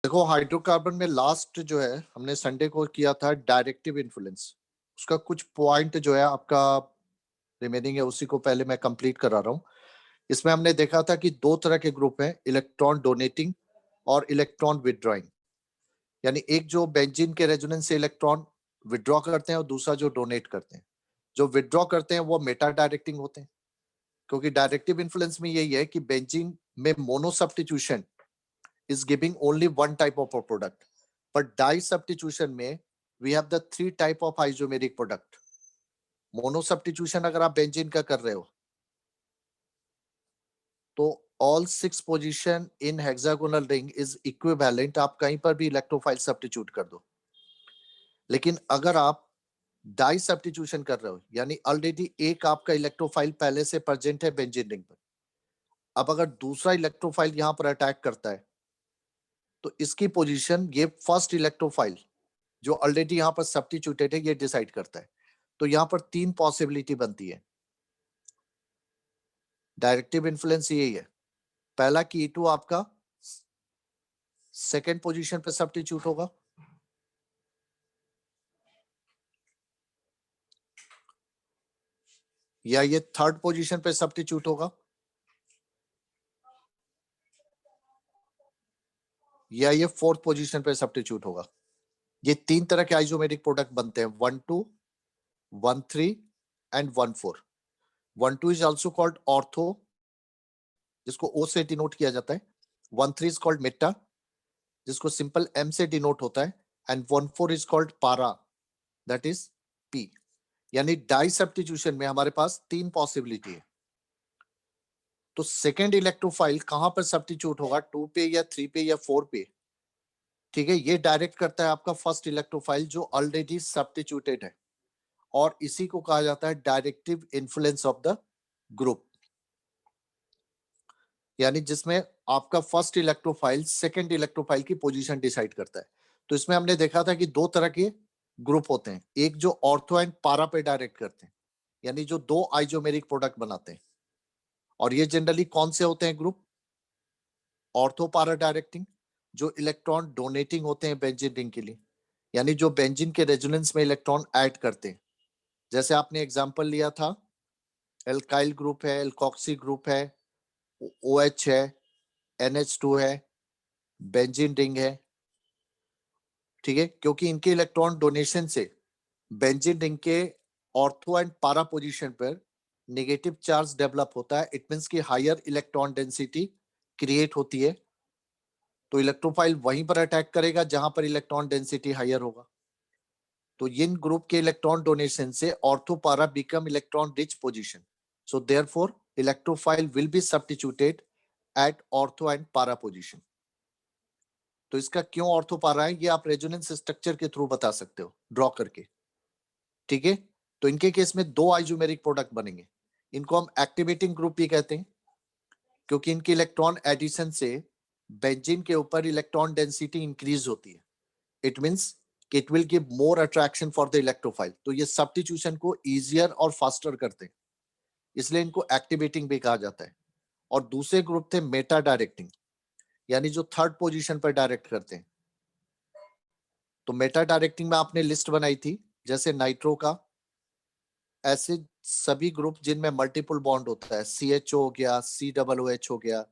देखो हाइड्रोकार्बन में लास्ट जो है हमने संडे को किया था डायरेक्टिव इन्फ्लुएंस। उसका कुछ पॉइंट जो है आपका रिमेनिंग है, उसी को पहले मैं कंप्लीट करा रहा हूँ। इसमें हमने देखा था कि दो तरह के ग्रुप हैं, इलेक्ट्रॉन डोनेटिंग और इलेक्ट्रॉन विदड्रॉइंग। यानी एक जो बेंजीन के रेजोनेंस से इलेक्ट्रॉन विदड्रॉ करते हैं और दूसरा जो डोनेट करते हैं। जो विदड्रॉ करते हैं वो मेटा डायरेक्टिंग होते हैं, क्योंकि डायरेक्टिव इन्फ्लुएंस में यही है कि बेंजीन में mono substitution is giving only one type of a product, but di substitution में we have the three type of isomeric product. Mono substitution अगर आप बेंजीन का कर रहे हो तो all six position in hexagonal ring is equivalent, आप कहीं पर भी इलेक्ट्रोफाइल सब्स्टिट्यूट कर दो। लेकिन अगर आप डाई सब्स्टिट्यूशन कर रहे हो यानी ऑलरेडी एक आपका इलेक्ट्रोफाइल पहले से प्रेजेंट है बेंजीन रिंग पर, अब अगर दूसरा इलेक्ट्रोफाइल यहां पर अटैक करता है तो इसकी पोजीशन ये फर्स्ट इलेक्ट्रोफाइल जो ऑलरेडी यहाँ पर सब्स्टिट्यूटेड है ये डिसाइड करता है। तो यहाँ पर तीन पॉसिबिलिटी बनती है। डायरेक्टिव इन्फ्लुएंस यही है, पहला कि E2 आपका सेकेंड पोजीशन पे सब्स्टिट्यूट होगा, या ये थर्ड पोजीशन पे सब्स्टिट्यूट होगा, या ये फोर्थ पोजीशन पे सब्स्टिट्यूट होगा। ये तीन तरह के आइसोमेरिक प्रोडक्ट बनते हैं, 1,2, 1,3 and 1,4। 1,2 is also called ortho, जिसको O से डिनोट किया जाता है। 1,3 इज कॉल्ड मेटा, जिसको सिंपल M से डिनोट होता है, एंड 1,4 इज कॉल्ड पारा, दैट इज P। यानी डाई सब्स्टिट्यूशन में हमारे पास तीन पॉसिबिलिटी है। तो सेकेंड इलेक्ट्रोफाइल कहां पर सब्स्टिट्यूट होगा, 2 पे या 3 पे या 4 पे, ठीक है, ये डायरेक्ट करता है आपका फर्स्ट इलेक्ट्रोफाइल जो ऑलरेडी सब्स्टिट्यूटेड है, और इसी को कहा जाता है directive influence of the group. यानी जिसमें आपका फर्स्ट इलेक्ट्रोफाइल सेकेंड इलेक्ट्रोफाइल की पोजीशन डिसाइड करता है। तो इसमें हमने देखा था कि दो तरह के ग्रुप होते हैं, एक जो ऑर्थो एंड पारा पे डायरेक्ट करते हैं, यानी जो दो आइसोमेरिक प्रोडक्ट बनाते हैं, और ये जनरली कौन से होते हैं ग्रुप, ऑर्थो पारा डायरेक्टिंग, जो इलेक्ट्रॉन डोनेटिंग होते हैं बेंजीन रिंग के लिए, यानी जो बेंजीन के रेजोनेंस में इलेक्ट्रॉन ऐड करते हैं। जैसे आपने एग्जांपल लिया था, एल्काइल ग्रुप है, एल्कोक्सी ग्रुप है, OH है, NH2 है, बेंजीन रिंग है, ठीक है, क्योंकि इनके इलेक्ट्रॉन डोनेशन से बेंजीन रिंग के ऑर्थो एंड पारा पोजीशन पर नेगेटिव चार्ज डेवलप होता है। इट मींस कि हायर इलेक्ट्रॉन डेंसिटी क्रिएट होती है, तो इलेक्ट्रोफाइल वहीं पर अटैक करेगा जहां पर इलेक्ट्रॉन डेंसिटी हायर होगा। तो इन ग्रुप के इलेक्ट्रॉन डोनेशन से ortho para become electron rich position, so therefore electrophile will be substituted at ortho and para position. तो इसका क्यों ऑर्थो पारा है ये आप रेजोनेंस स्ट्रक्चर के थ्रू बता सकते हो ड्रॉ करके, ठीक है। तो इनके केस में दो आइसोमेरिक प्रोडक्ट बनेंगे, इनको हम एक्टिवेटिंग ग्रुप भी कहते हैं, क्योंकि इनके इलेक्ट्रॉन एडिशन से बेंजीन के ऊपर इलेक्ट्रॉन डेंसिटी इंक्रीज होती है। It means it will give more attraction for the electrophile, तो ये सब्स्टिट्यूशन को इजियर और फास्टर करते हैं, इसलिए इनको एक्टिवेटिंग भी कहा जाता है। और दूसरे ग्रुप थे मेटा डायरेक्टिंग, यानी जो थर्ड पोजीशन पर डायरेक्ट करते हैं। तो मेटा डायरेक्टिंग में आपने लिस्ट बनाई थी, जैसे नाइट्रो का, ऐसे सभी ग्रुप जिनमें मल्टीपल बॉन्ड होता है, CHO हो गया, COOH हो गया,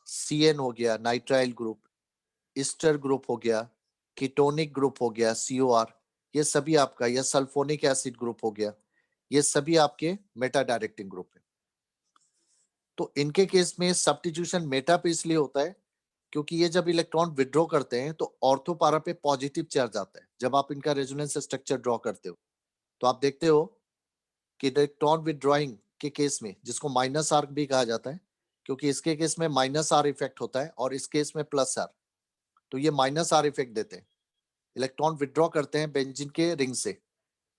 CN हो गया नाइट्राइल ग्रुप, ईस्टर ग्रुप हो गया, कीटोनिक ग्रुप हो गया COR, ये सभी आपका, या सल्फोनिक एसिड ग्रुप हो गया, ये सभी आपके मेटा डायरेक्टिंग ग्रुप है। तो इनके केस में सब्स्टिट्यूशन मेटा पे इसलिए होता है क्योंकि ये जब इलेक्ट्रॉन विड्रॉ करते हैं तो ऑर्थो पारा पे पॉजिटिव चार्ज आता है। जब आप इनका रेजोनेंस स्ट्रक्चर ड्रॉ करते हो तो आप देखते हो कि इलेक्ट्रॉन विड्रॉइंग के केस में, जिसको माइनस आर भी कहा जाता है, क्योंकि इसके केस में माइनस आर इफेक्ट होता है और इस केस में प्लस आर, तो ये माइनस आर इफेक्ट देते हैं। इलेक्ट्रॉन विड्रॉ करते हैं बेंजीन के रिंग से,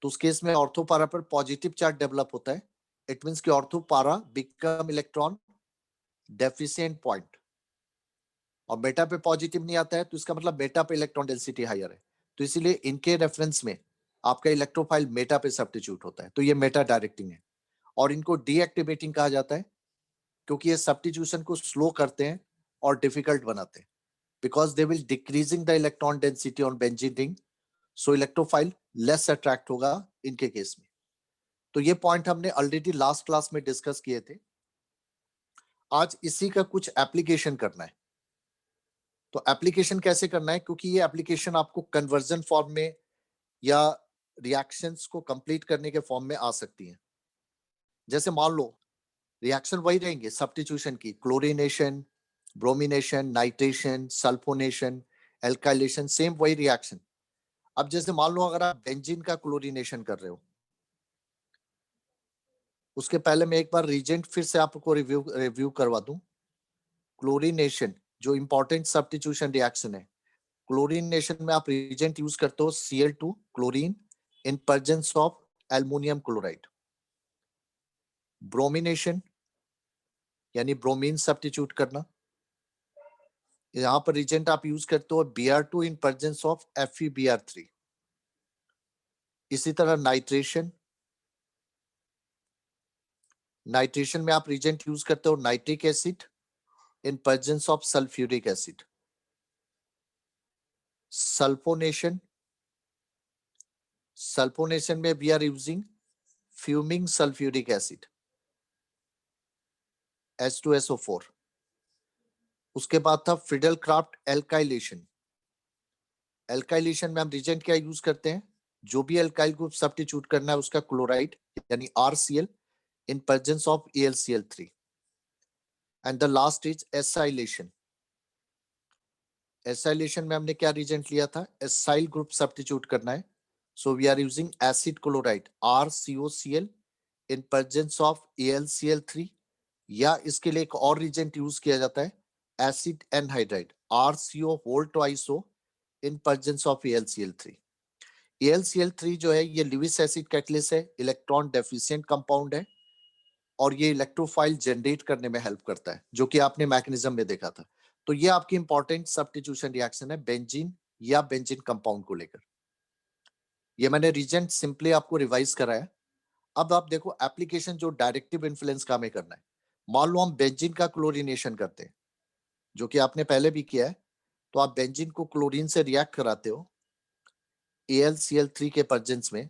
तो उस केस में ऑर्थो पारा पर पॉजिटिव चार्ज डेवलप होता है। इट मींस कि ortho para become electron deficient point, और बेटा पे पॉजिटिव नहीं आता है तो इसका मतलब बेटा पे इलेक्ट्रॉन डेंसिटी हायर है, तो इसीलिए इनके रेफरेंस में आपका इलेक्ट्रोफाइल मेटा पे सब्स्टिट्यूट होता है। तो ये मेटा डायरेक्टिंग है, और इनको डीएक्टिवेटिंग कहा जाता है क्योंकि ये सब्स्टिट्यूशन को स्लो करते हैं और डिफिकल्ट बनाते हैं। because they will decreasing the electron density on benzene ring, so electrophile less attract होगा इनके केस में। तो ये पॉइंट हमने ऑलरेडी लास्ट क्लास में डिस्कस किए थे। आज इसी का कुछ एप्लीकेशन करना है। तो एप्लीकेशन कैसे करना है, क्योंकि ये एप्लीकेशन आपको कन्वर्जन फॉर्म में या रिएक्शंस को कंप्लीट करने के फॉर्म में आ सकती है। जैसे मान लो रिएक्शन वही रहेंगे सब्स्टिट्यूशन की, chlorination, bromination, nitration, sulphonation, alkylation, same वही रिएक्शन। अब जैसे मान लो अगर आप बेंजीन का क्लोरीनेशन कर रहे हो, उसके पहले मैं एक बार रीजेंट फिर से आपको रिव्यू करवा दूं। क्लोरीनेशन जो इंपॉर्टेंट सब्स्टिट्यूशन रिएक्शन है, क्लोरीनेशन में आप रीजेंट यूज करते हो Cl2 chlorine in presence of aluminium chloride. Bromination यानी ब्रोमीन सब्स्टिट्यूट करना, यहां पर रीजेंट आप यूज करते हो Br2 in presence of FeBr3। इसी तरह नाइट्रेशन, नाइट्रेशन में आप रीजेंट यूज करते हो nitric acid in presence of sulphuric acid. Sulphonation, sulphonation में we are using fuming sulphuric acid H2SO4। उसके बाद था फिडेल क्राफ्ट एल्काइलेशन। एल्काइलेशन में हम रिजेंट क्या यूज करते हैं, जो भी एल्काइल ग्रुप सब्स्टिट्यूट करना है उसका क्लोराइड यानी RCl in presence of AlCl3। and the last is acylation। acylation में हमने क्या रिजेंट लिया था, एसाइल ग्रुप सब्स्टिट्यूट करना है, so we are using acid chloride RCOCl in presence of AlCl3, या इसके लिए एक और रिजेंट यूज किया जाता है acid anhydride RCO whole twice O in presence of AlCl3। AlCl3 जो है ये लिविस एसिड कैटलिस्ट है, इलेक्ट्रॉन डेफिशिएंट कंपाउंड है और ये इलेक्ट्रोफाइल जनरेट करने में हेल्प करता है, जो कि आपने मैकेनिज्म में देखा था। तो ये आपकी इंपॉर्टेंट सब्स्टिट्यूशन रिएक्शन है बेंजीन या बेंजीन कंपाउंड को लेकर। ये मैंने रीजेंट सिंपली आपको रिवाइज कराया। अब आप देखो एप्लीकेशन जो डायरेक्टिव इन्फ्लुएंस का हमें करना है। मान लो हम बेंजीन का क्लोरीनेशन करते हैं, जो कि आपने पहले भी किया है। तो आप बेंजीन को क्लोरीन से रिएक्ट कराते हो AlCl3 के प्रेजेंस में,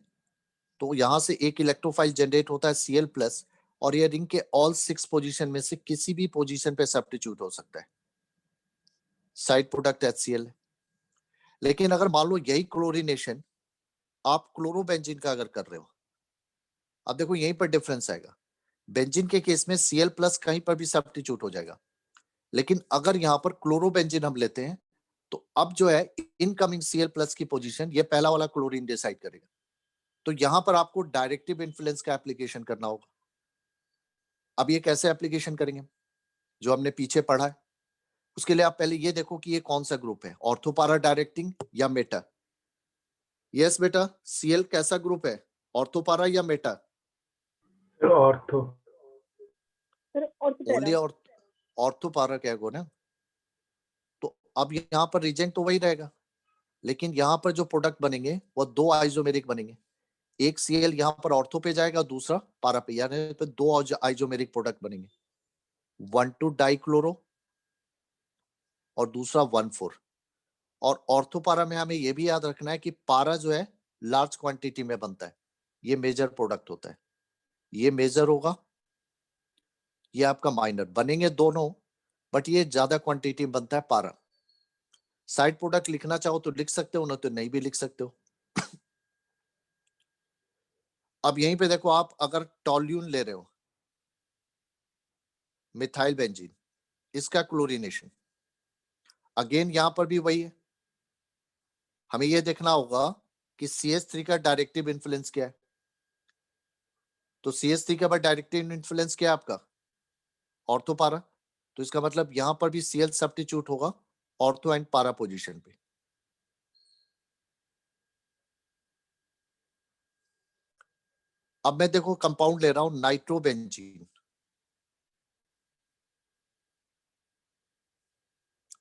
तो यहां से एक इलेक्ट्रोफाइल जनरेट होता है Cl+, और ये रिंग के ऑल 6 पोजीशन में से किसी भी पोजीशन पे सब्स्टिट्यूट हो सकता है, साइड प्रोडक्ट HCl। लेकिन अगर मान लो यही क्लोरीनेशन आप क्लोरोबेंजीन का अगर कर रहे हो, अब देखो यहीं पर डिफरेंस आएगा। बेंजीन के केस में Cl+ कहीं पर भी सब्स्टिट्यूट हो जाएगा, लेकिन अगर यहाँ पर क्लोरोबेंजीन हम लेते हैं तो अब जो है इनकमिंग Cl+ की पोजीशन ये पहला वाला क्लोरीन डिसाइड करेगा। तो यहां पर आपको डायरेक्टिव इन्फ्लुएंस का एप्लीकेशन करना होगा। अब ये कैसे एप्लीकेशन करेंगे, जो हमने पीछे पढ़ा है उसके लिए आप पहले ये देखो कि ये कौन सा ग्रुप है, ऑर्थोपारा डायरेक्टिंग या मेटा। यस बेटा, Cl कैसा ग्रुप है, ऑर्थोपारा या मेटा? ऑर्थो। ओनली ऑर्थोपारा क्या को ना। तो अब यहाँ पर रिजेंट तो वही रहेगा, लेकिन यहाँ पर जो प्रोडक्ट बनेंगे वो दो आइसोमेरिक बनेंगे। एक Cl यहाँ पर ऑर्थो पे जाएगा, दूसरा पारा पे, यानी तो दो आइसोमेरिक प्रोडक्ट बनेंगे, 1,2 डाइक्लोरो और दूसरा 1,4। और ऑर्थोपारा में हमें यह भी याद रखना है कि पारा जो है लार्ज क्वांटिटी में बनता है, ये मेजर प्रोडक्ट होता है, ये मेजर होगा, ये आपका माइनर, बनेंगे दोनों, बट ये ज्यादा क्वांटिटी में बनता है पारा। साइड प्रोडक्ट लिखना चाहो तो लिख सकते हो, ना तो नहीं भी लिख सकते हो। अब यहीं पे देखो, आप अगर टॉल्यून ले रहे हो, मिथाइल बेंजीन, इसका क्लोरीनेशन, अगेन यहां पर भी वही है। हमें यह देखना होगा कि CH3 का डायरेक्टिव इन्फ्लुएंस क्या है। तो CH3 के बाद डायरेक्टिव इन्फ्लुएंस क्या है आपका, ऑर्थोपारा। तो इसका मतलब यहां पर भी Cl सब्स्टिट्यूट होगा ऑर्थो एंड पारा पोजीशन पे। अब मैं देखो कंपाउंड ले रहा हूं नाइट्रोबेंजीन।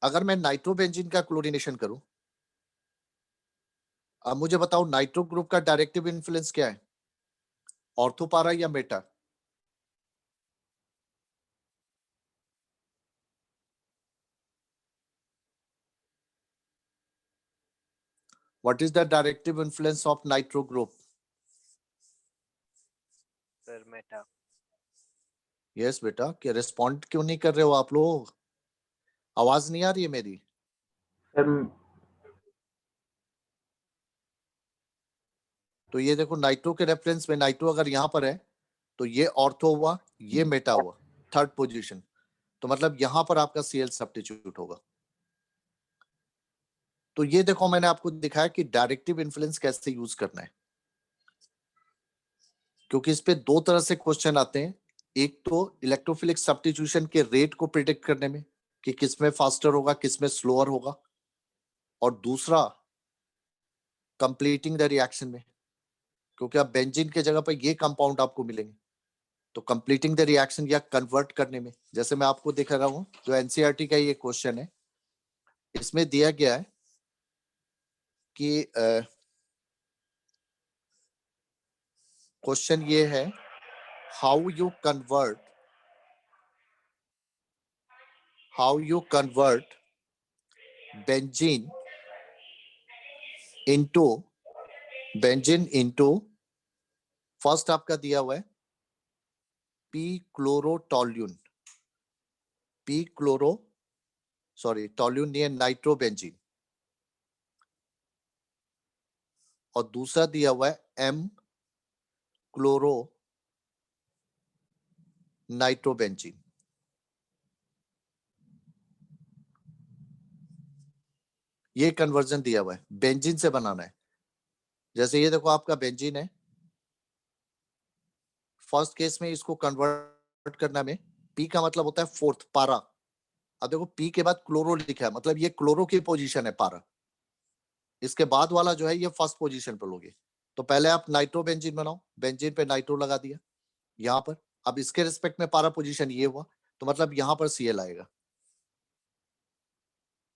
अगर मैं नाइट्रोबेंजीन का क्लोरीनेशन करूं, अब मुझे बताओ नाइट्रो ग्रुप का डायरेक्टिव इन्फ्लुएंस क्या है, ऑर्थोपारा या Meta? What is the directive influence of nitro group? Sir Meta. Yes बेटा, क्या रिस्पॉन्ड क्यों नहीं कर रहे हो आप लोग? आवाज नहीं आ रही है मेरी? सर तो ये देखो नाइट्रो के रेफरेंस में नाइट्रो अगर यहाँ पर है तो ये ऑर्थो हुआ, ये मेटा हुआ, थर्ड पोजीशन। तो मतलब यहां पर आपका सीएल सब्स्टिट्यूट होगा। तो ये देखो मैंने आपको दिखाया कि डायरेक्टिव इन्फ्लुएंस कैसे यूज करना है, क्योंकि इस पे दो तरह से क्वेश्चन आते हैं। एक तो इलेक्ट्रोफिलिक सब्स्टिट्यूशन के रेट को प्रिडिक्ट करने में कि किसमें फास्टर होगा किसमें स्लोअर होगा, और दूसरा कंप्लीटिंग द रिएक्शन में, क्योंकि अब बेंजीन के जगह पर ये कंपाउंड आपको मिलेंगे, तो कंप्लीटिंग द रिएक्शन या कन्वर्ट करने में। जैसे मैं आपको दिखा रहा हूं, जो एनसीईआरटी का ये क्वेश्चन है, इसमें दिया गया है कि क्वेश्चन ये है, how you convert benzene into first आपका दिया हुआ है टॉल्यून नहीं है, नाइट्रोबेंजीन, और दूसरा दिया हुआ है एम क्लोरो नाइट्रोबेंजीन। ये कन्वर्जन दिया हुआ है, बेंजीन से बनाना है। जैसे ये देखो आपका बेंजीन है, फर्स्ट केस में इसको कन्वर्ट करना में पी का मतलब होता है फोर्थ, पारा। अब देखो पी के बाद क्लोरो लिखा है, मतलब ये क्लोरो की पोजीशन है पारा। इसके बाद वाला जो है ये फर्स्ट पोजीशन पर लोगे। तो पहले आप नाइट्रोबेंजीन बनाओ, बेंजीन पे नाइट्रो लगा दिया यहां पर। अब इसके रिस्पेक्ट में पारा पोजीशन ये हुआ, तो मतलब यहां पर सीएल आएगा।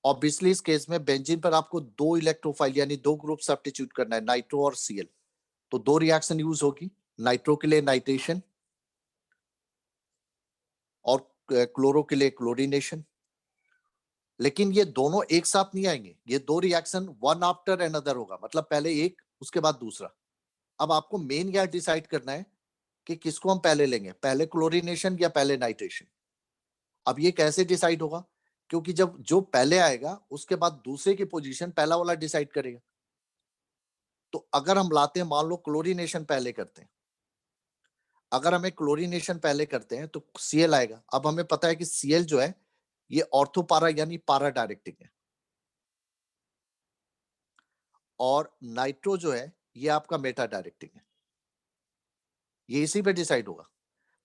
ऑब्वियसली इस केस में बेंजीन पर आपको दो इलेक्ट्रोफाइल यानी दो ग्रुप सब्स्टिट्यूट करना है, नाइट्रो और सीएल। तो दो रिएक्शन यूज होगी, नाइट्रो के लिए नाइट्रेशन और क्लोरो के लिए क्लोरीनेशन। लेकिन ये दोनों एक साथ नहीं आएंगे, ये दो रिएक्शन वन आफ्टर अनदर होगा, मतलब पहले एक उसके बाद दूसरा। अब आपको मेन क्या डिसाइड करना है कि किसको हम पहले लेंगे, पहले क्लोरीनेशन या पहले नाइट्रेशन। अब ये कैसे डिसाइड होगा, क्योंकि जब जो पहले आएगा उसके बाद दूसरे की पोजीशन पहला वाला डिसाइड करेगा। तो अगर हम लाते हैं, मान लो क्लोरीनेशन पहले करते हैं, अगर हमें क्लोरीनेशन पहले करते हैं तो सीएल आएगा। अब हमें पता है कि सीएल जो है ये ऑर्थोपारा यानी पारा डायरेक्टिंग है, और नाइट्रो जो है ये आपका मेटा डायरेक्टिंग है। ये इसी पे डिसाइड होगा।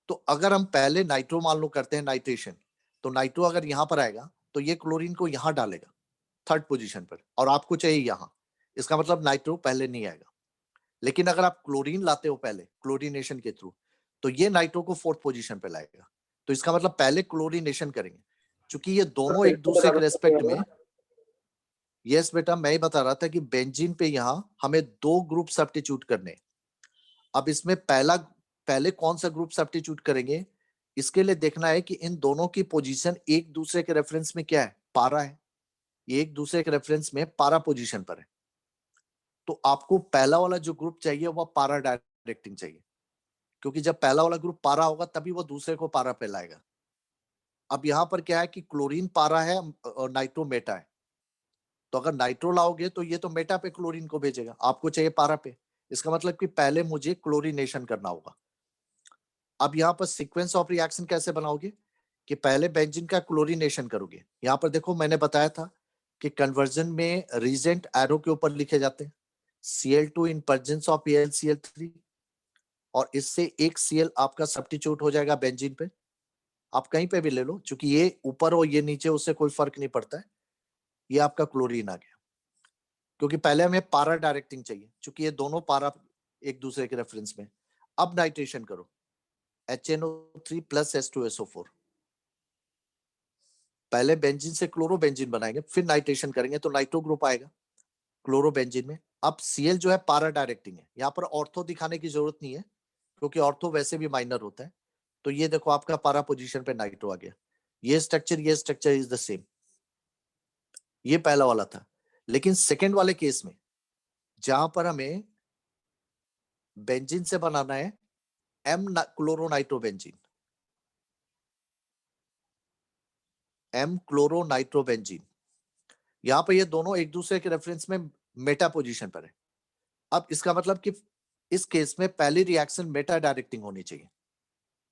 तो अगर हम पहले नाइट्रो मान लो करते हैं नाइट्रेशन, तो नाइट्रो अगर यहां पर आएगा तो ये क्लोरीन को यहां डालेगा थर्ड पोजीशन पर, और आपको चाहिए यहां, इसका मतलब नाइट्रो पहले नहीं आएगा। लेकिन अगर आप क्लोरीन लाते हो पहले क्लोरीनेशन के थ्रू, तो ये नाइट्रो को फोर्थ पोजीशन पे लाएगा। तो इसका मतलब पहले क्लोरीनेशन करेंगे, क्योंकि ये दोनों एक दूसरे के रेस्पेक्ट में। यस बेटा, मैं ही बता रहा था कि बेंजीन पे यहां हमें दो ग्रुप सब्स्टिट्यूट करने। अब इसमें पहले कौन सा ग्रुप सब्स्टिट्यूट करेंगे, इसके लिए देखना है कि इन दोनों की पोजीशन एक दूसरे के रेफरेंस में क्या है, पारा है। ये एक दूसरे के रेफरेंस में पारा पोजीशन पर है। तो आपको पहला वाला जो ग्रुप चाहिए वह पारा डायरेक्टिंग चाहिए, क्योंकि जब पहला वाला ग्रुप पारा होगा तभी वो दूसरे को पारा पे लाएगा। अब यहाँ पर क्या है कि क्लोरीन पारा है और नाइट्रो मेटा है। तो अगर नाइट्रो लाओगे तो ये तो मेटा पे क्लोरीन को भेजेगा, आपको चाहिए पारा पे। इसका मतलब कि पहले मुझे क्लोरीनेशन करना होगा। अब यहाँ पर सीक्वेंस ऑफ रिएक्शन कैसे बनाओगे कि पहले बेंजीन का क्लोरीनेशन करोगे। यहाँ पर देखो मैंने बताया था कि कन्वर्जन में रीजेंट एरो के ऊपर लिखे जाते हैं, Cl2 in presence of AlCl3, और इससे एक Cl आपका सब्स्टिट्यूट हो जाएगा बेंजीन पे। आप कहीं पे भी ले लो, क्योंकि ये ऊपर और ये नीचे उससे कोई फर्क नहीं पड़ता है। ये आपका क्लोरीन आ गया, क्योंकि पहले हमें पारा डायरेक्टिंग चाहिए, क्योंकि ये दोनों पारा एक दूसरे के रेफरेंस में। अब नाइट्रेशन करो, HNO3 प्लस H2SO4। पहले बेंजीन से क्लोरोबेंजीन बनाएंगे, फिर नाइट्रेशन करेंगे तो नाइट्रो ग्रुप आएगा क्लोरोबेंजीन में। अब Cl जो है पारा डायरेक्टिंग है, यहाँ पर ऑर्थो दिखाने की जरूरत नहीं है, क्योंकि ऑर्थो वैसे भी माइनर होता है। तो ये देखो आपका पारा पोजीशन पे नाइट्रो आ गया। ये स्ट्रक्चर इज द सेम। ये पहला वाला था। लेकिन सेकेंड वाले केस में जहां पर हमें बेंजीन से बनाना है एम क्लोरोनाइट्रोबेंजीन, एम क्लोरोनाइट्रोबेंजीन। यहां पर ये दोनों एक दूसरे के रेफरेंस में मेटा पोजीशन पर है। अब इसका मतलब कि इस केस में पहली रिएक्शन मेटा डायरेक्टिंग होनी चाहिए,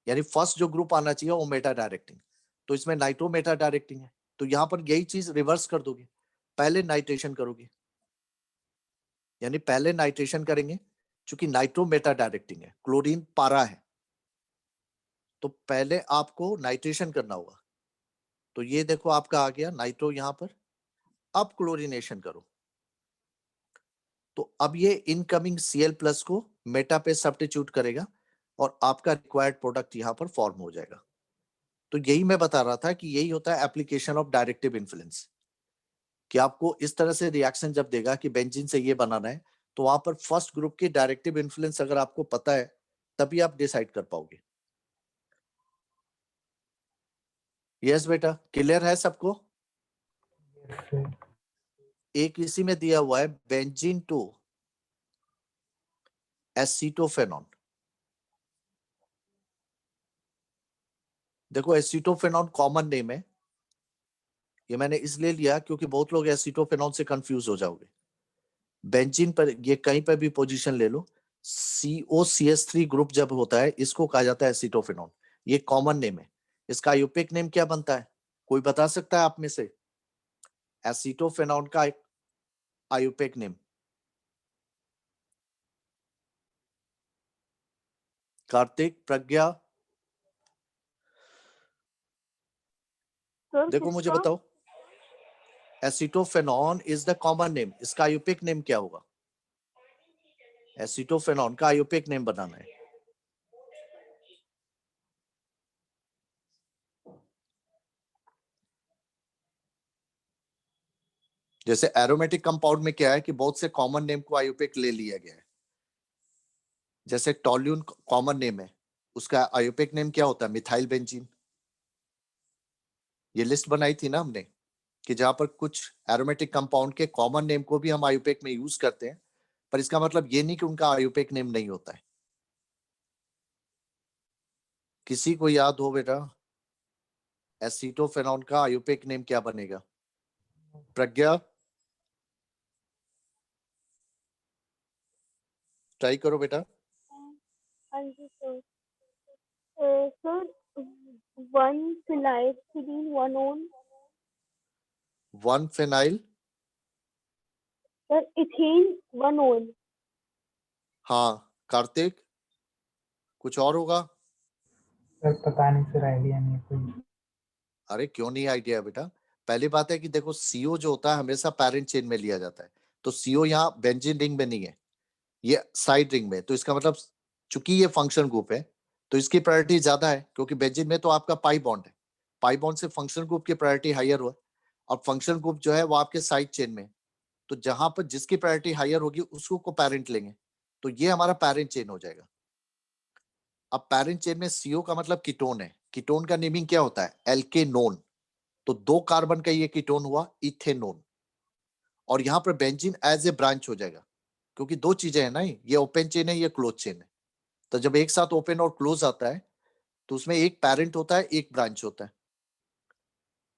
यानी फर्स्ट जो ग्रुप आना चाहिए वो मेटा डायरेक्टिंग। तो इसमें नाइट्रो मेटा डायरेक्टिंग है, तो यहां पर यही चीज रिवर्स कर दोगे, पहले नाइट्रेशन करोगे, यानी पहले नाइट्रेशन करेंगे। चूंकि नाइट्रो मेटा डायरेक्टिंग है, क्लोरीन पारा है, तो पहले आपको नाइट्रेशन करना होगा। तो ये देखो आपका आ गया नाइट्रो यहां पर। अब क्लोरीनेशन करो, तो अब ये इनकमिंग Cl+ को मेटा पे सब्स्टिट्यूट करेगा और आपका रिक्वायर्ड प्रोडक्ट यहां पर फॉर्म हो जाएगा। तो यही मैं बता रहा था कि यही होता है एप्लीकेशन ऑफ डायरेक्टिव इन्फ्लुएंस, कि आपको इस तरह से रिएक्शन जब देगा कि बेंजीन से ये बनाना है, तो वहां पर फर्स्ट ग्रुप की डायरेक्टिव इन्फ्लुएंस अगर आपको पता है तभी आप डिसाइड कर पाओगे। यस बेटा, क्लियर है सबको? Yes sir. एक इसी में दिया हुआ है बेंजीन टू एसीटोफेनॉन। देखो एसीटोफेनॉन कॉमन नेम है, ये मैंने इसलिए लिया क्योंकि बहुत लोग एसीटोफेनॉन से कंफ्यूज हो जाओगे। बेंजीन पर ये कहीं पर भी पोजीशन ले लो, COCH3 ग्रुप जब होता है इसको कहा जाता है एसीटोफेनॉन। ये कॉमन नेम है। इसका आयुपिक नेम क्या बनता है, कोई बता सकता है आप में से? एसीटोफेनॉन का आयुपिक नेम? कार्तिक, प्रज्ञा, सर देखो मुझे किसका? बताओ। एसीटोफेनॉन इज द कॉमन नेम, इसका आयुपिक नेम क्या होगा? एसीटोफेनॉन का आयुपिक नेम बनाना है। जैसे एरोमेटिक कंपाउंड में क्या है कि बहुत से कॉमन नेम को आयुपिक ले लिया गया है। जैसे टोल्यून कॉमन नेम है, उसका आयुपिक नेम क्या होता है? Methyl benzene. ये लिस्ट बनाई थी ना हमने कि जहां पर कुछ एरोमेटिक कंपाउंड के कॉमन नेम को भी हम आयुपेक में यूज करते हैं, पर इसका मतलब ये नहीं कि उनका आयुपेक नेम नहीं होता है। किसी को याद हो बेटा एसीटोफेनॉन का आयुपेक नेम क्या बनेगा? प्रज्ञा, ट्राई करो बेटा। हाँ जी sir. Sir 1 phenylethylene 1-on। 1 phenyl, sir ethane 1-on। हाँ। कार्तिक, कुछ और होगा? सर पता नहीं सर, आइडिया नहीं कोई। अरे क्यों नहीं आइडिया बेटा? पहली बात है कि देखो सीओ जो होता है हमेशा पैरेंट चेन में लिया जाता है, तो सीओ यहाँ बेंजीन रिंग में नहीं है, ये साइड रिंग में। तो इसका मतलब चूंकि ये फंक्शन ग्रुप है तो इसकी प्रायोरिटी ज्यादा है, क्योंकि बेंजीन में तो आपका पाई बॉन्ड है, पाई बॉन्ड से फंक्शन ग्रुप की प्रायोरिटी हायर हुआ, और फंक्शन ग्रुप जो है वो आपके साइड चेन में। तो जहां पर जिसकी प्रायोरिटी हायर होगी उसको को पेरेंट लेंगे, तो ये हमारा पेरेंट चेन हो जाएगा। अब पेरेंट चेन में सीओ का मतलब कीटोन है, कीटोन का नेमिंग क्या होता है? एल्केनोन। तो 2 कार्बन का ये कीटोन हुआ इथेनोन, और यहाँ पर बेंजीन एज ए ब्रांच हो जाएगा, क्योंकि दो चीजें हैं ना, ये ओपन चेन है, ये क्लोज चेन है। तो जब एक साथ ओपन और क्लोज आता है तो उसमें एक पेरेंट होता है, एक ब्रांच होता है।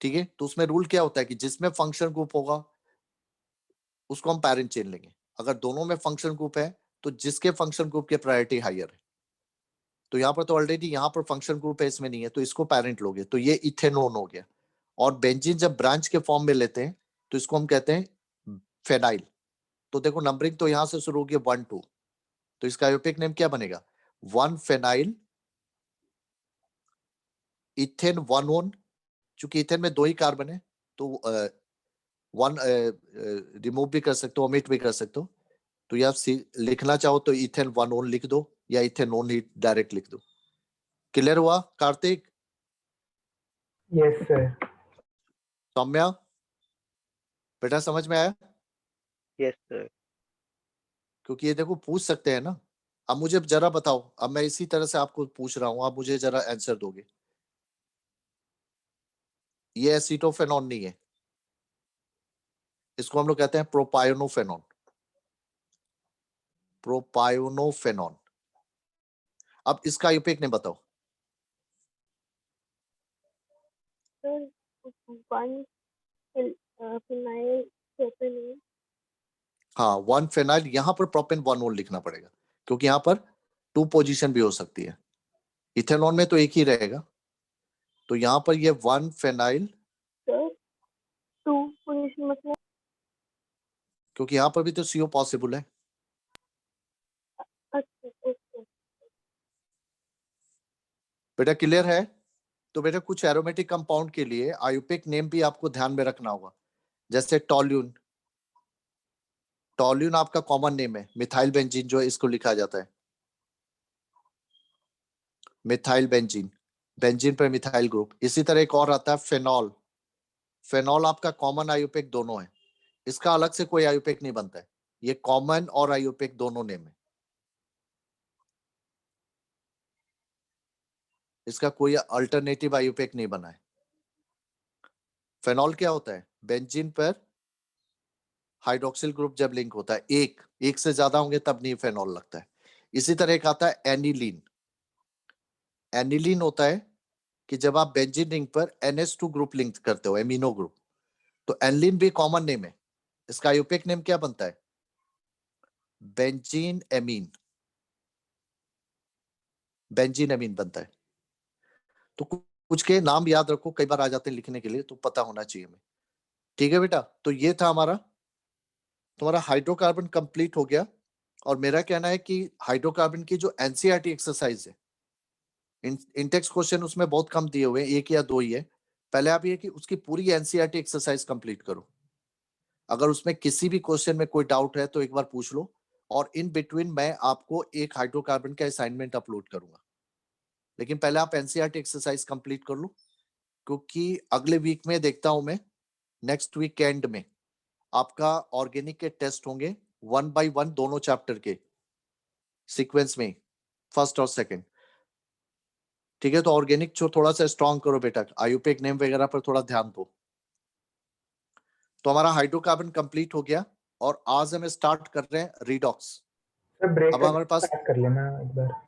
ठीक है, तो उसमें रूल क्या होता है कि जिसमें फंक्शन ग्रुप होगा उसको हम पेरेंट चेन लेंगे। अगर दोनों में फंक्शन ग्रुप है तो जिसके फंक्शन ग्रुप की प्रायोरिटी हायर है। तो यहाँ पर तो ऑलरेडी यहाँ पर फंक्शन ग्रुप है, इसमें नहीं है, तो इसको पेरेंट लोगे, तो ये इथेनोन हो गया। और बेंजीन जब ब्रांच के फॉर्म में लेते हैं तो इसको हम कहते हैं फेनाइल। तो देखो नंबरिंग तो यहां से शुरू होगी 1-2, तो इसका आयोपिक नेम क्या बनेगा? 1 फेनाइल इथेन 1-on। चूंकि इथेन में 2 ही कार्बन है तो 1 रिमूव भी कर सकते हो, ओमिट भी कर सकते हो। तो या लिखना चाहो तो इथेन 1-on लिख दो, या इथेनोन ही डायरेक्ट लिख दो। क्लियर हुआ कार्तिक? Yes sir. सौम्या, बेटा समझ में आया? Yes sir. क्योंकि ये देखो पूछ सकते हैं ना। अब मुझे जरा बताओ, अब मैं इसी तरह से आपको पूछ रहा हूं, आप मुझे जरा आंसर दोगे। ये एसीटोफेनॉन नहीं है, इसको हम लोग कहते हैं प्रोपायोनोफेनॉन। प्रोपायोनोफेनॉन। अब इसका आयुपेक नेम बताओ। Sir, one phenyl propanone. हाँ, 1 फेनाइल, यहां पर प्रोपेन 1 ओन लिखना पड़ेगा क्योंकि यहां पर 2 पोजीशन भी हो सकती है। इथेनॉल में तो एक ही रहेगा, तो यहां पर ये 1 फेनाइल, Sir, 2 position मतलब क्योंकि यहां पर भी तो CO पॉसिबल है। अच्छा ओके। बेटा क्लियर है? तो बेटा कुछ एरोमेटिक कंपाउंड के लिए आयुपेक नेम भी आपको ध्यान में रखना होगा, जैसे टॉल्यून। टॉल्यून आपका कॉमन नेम है, मिथाइल बेंजीन जो है इसको लिखा जाता है, मिथाइल बेंजीन, बेंजीन पर मिथाइल ग्रुप। इसी तरह एक और आता है फेनॉल। फेनॉल आपका कॉमन आयुपेक दोनों है, इसका अलग से कोई आयुपेक नहीं बनता है, ये कॉमन और आयुपेक दोनों नेम है, इसका कोई अल्टरनेटिव आयुपेक नहीं बना है। फेनॉल क्या होता है? बेंजीन पर हाइड्रोक्सिल ग्रुप जब लिंक होता है, एक से ज्यादा होंगे तब नहीं फेनॉल लगता है। इसी तरह एक आता है एनिलीन। एनिलीन होता है कि जब आप बेंजीन रिंग पर NH2 ग्रुप लिंक करते हो, एमिनो ग्रुप, तो एनिलीन भी कॉमन नेम है, इसका आयुपेक नेम क्या बनता है? बेंजीन एमीन, बेंजीन एमीन बनता है। तो कुछ के नाम याद रखो, कई बार आ जाते हैं लिखने के लिए, तो पता होना चाहिए हमें। ठीक है बेटा, तो ये था हमारा, तुम्हारा हाइड्रोकार्बन कंप्लीट हो गया। और मेरा कहना है कि हाइड्रोकार्बन की जो एनसीईआरटी एक्सरसाइज है, इंटेक्स क्वेश्चन उसमें बहुत कम दिए हुए हैं, 1 या 2 ही है। पहले आप ये कि उसकी पूरी एनसीईआरटी एक्सरसाइज कंप्लीट करो, अगर उसमें किसी भी क्वेश्चन में कोई डाउट है तो एक बार पूछ लो, और इन बिटवीन मैं आपको एक हाइड्रोकार्बन का असाइनमेंट अपलोड करूंगा। लेकिन पहले आप एनसीईआरटी एक्सरसाइज कंप्लीट कर लो, क्योंकि अगले वीक में देखता हूं मैं, नेक्स्ट वीकेंड में आपका ऑर्गेनिक के टेस्ट होंगे 1 बाय 1 दोनों चैप्टर के सीक्वेंस में, फर्स्ट और सेकंड। ठीक है, तो ऑर्गेनिक जो थोड़ा सा स्ट्रॉन्ग करो बेटा, आयुपेक नेम वगैरह पर थोड़ा ध्यान दो। तो हमारा हाइड्रोकार्बन कंप्लीट हो गया, और आज हम स्टार्ट कर रहे हैं रिडॉक्स। सर ब्रेक अब हमारे पास स्टार्ट कर लेना एक बार।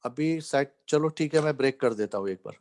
अभी सेट, चलो ठीक है, मैं ब्रेक कर देता हूँ एक बार।